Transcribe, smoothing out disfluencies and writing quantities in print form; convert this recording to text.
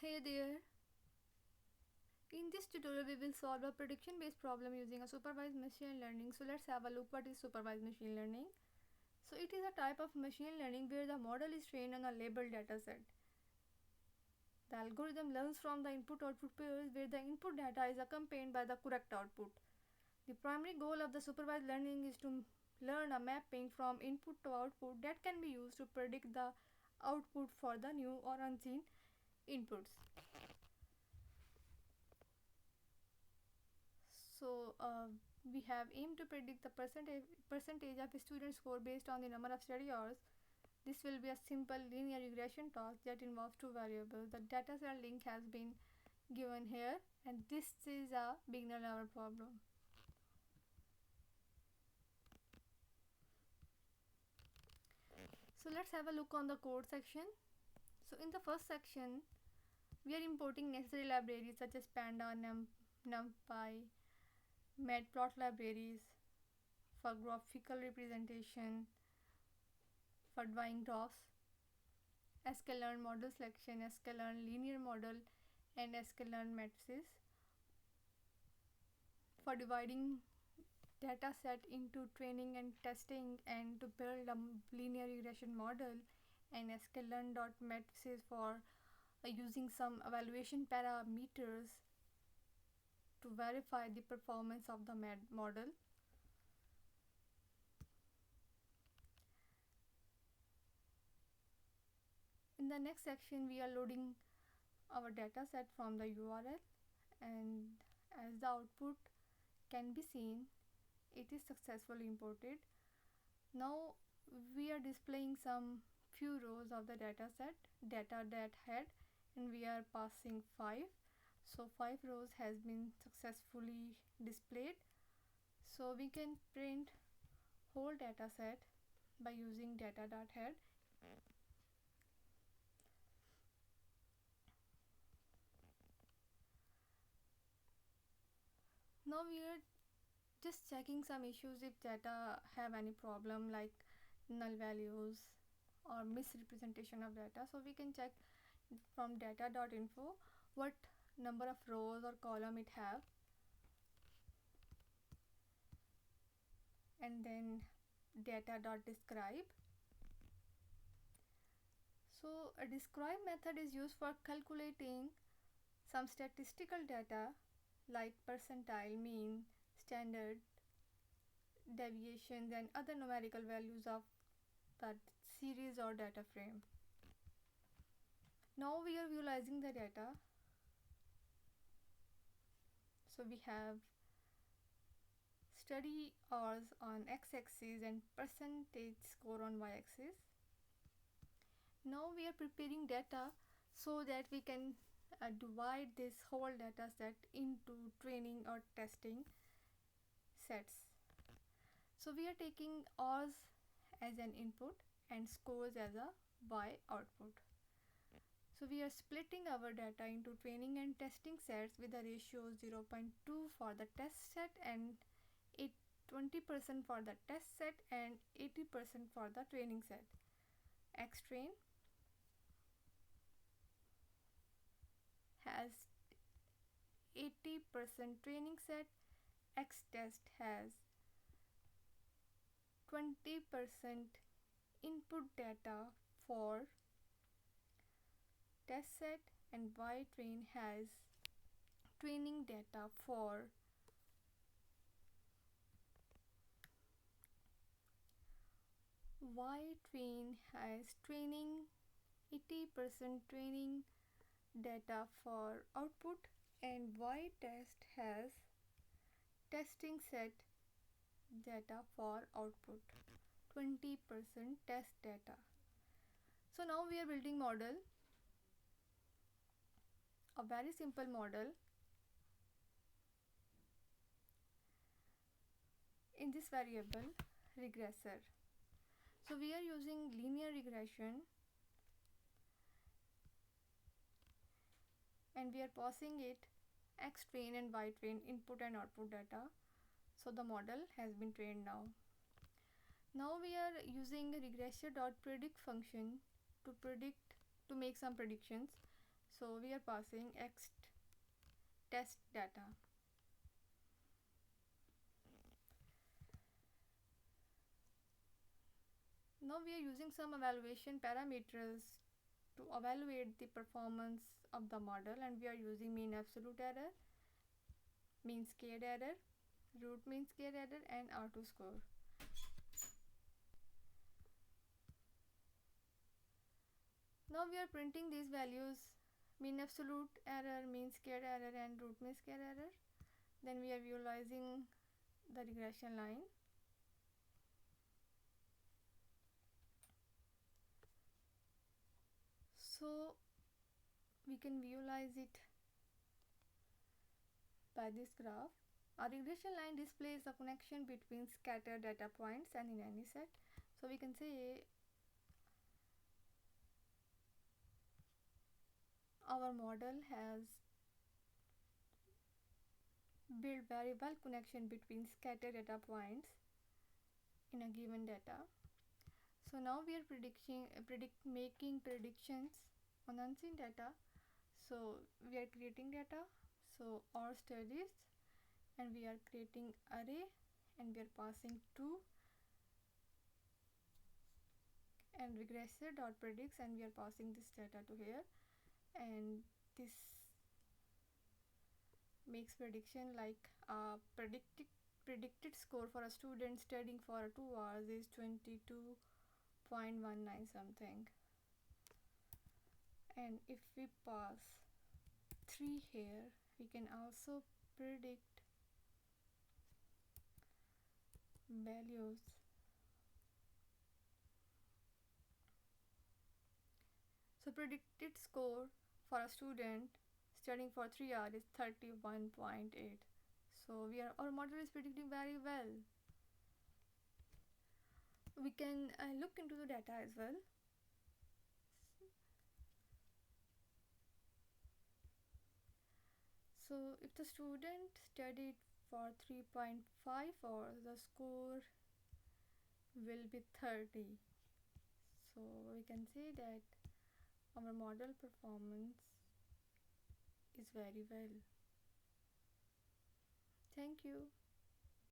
Hey there! In this tutorial we will solve a prediction based problem using a supervised machine learning. So let's have a look what is supervised machine learning. So it is a type of machine learning where the model is trained on a labeled dataset. The algorithm learns from the input-output pairs where the input data is accompanied by the correct output. The primary goal of the supervised learning is to learn a mapping from input to output that can be used to predict the output for the new or unseen inputs. So we have aimed to predict the percentage of student score based on the number of study hours. This will be a simple linear regression task that involves two variables. The dataset link has been given here, and this is a beginner level problem. So let's have a look on the code section. So in the first section, we are importing necessary libraries such as Panda, NumPy, Matplot libraries for graphical representation, for drawing graphs, sklearn model selection, sklearn linear model, and sklearn matrices. For dividing data set into training and testing, and to build a linear regression model, and sklearn.matrices for using some evaluation parameters to verify the performance of the model. In the next section, we are loading our data set from the URL, and as the output can be seen, it is successfully imported. Now we are displaying some few rows of the data set, data.head, and we are passing 5. So 5 rows has been successfully displayed. So we can print whole data set by using data.head. Now we are just checking some issues if data have any problem like null values or misrepresentation of data. So we can check from data.info what number of rows or column it have, and then data.describe. So a describe method is used for calculating some statistical data like percentile, mean, standard deviations, and other numerical values of that series or data frame. Now we are visualizing the data. So we have study hours on x-axis and percentage score on y-axis. Now we are preparing data so that we can divide this whole data set into training or testing sets. So we are taking hours as an input and scores as a y output. So we are splitting our data into training and testing sets with a ratio 0.2 for the test set and 20% for the test set and 80% for the training set. Xtrain has 80% training set, Xtest has 20% input data for test set, and ytrain has training data for ytrain has training 80% training data for output, and ytest has testing set data for output, 20% test data. So now we are building model, a very simple model. In this variable regressor, so we are using linear regression, and we are passing it xtrain and ytrain input and output data. So the model has been trained now. Now we are using regressor.predict function to make some predictions. So we are passing X test data. Now we are using some evaluation parameters to evaluate the performance of the model, and we are using mean absolute error, mean squared error, root mean squared error, and R2 score. Now we are printing these values, mean absolute error, mean squared error, and root mean squared error. Then we are visualizing the regression line. So we can visualize it by this graph. Our regression line displays the connection between scattered data points and in any set. So we can say our model has built very well connection between scattered data points in a given data. So now we are making predictions on unseen data. So we are creating data, so our studies, and we are creating array, and we are passing to and regressor dot predicts, and we are passing this data to here, and this makes prediction like predicted score for a student studying for 2 hours is 22.19 something. And if we pass 3 here, we can also predict values. So predicted score for a student studying for 3 hours is 31.8. So our model is predicting very well. We can look into the data as well. So if the student studied for 3.5 hours, the score will be 30. So we can say that our model performance is very well. Thank you.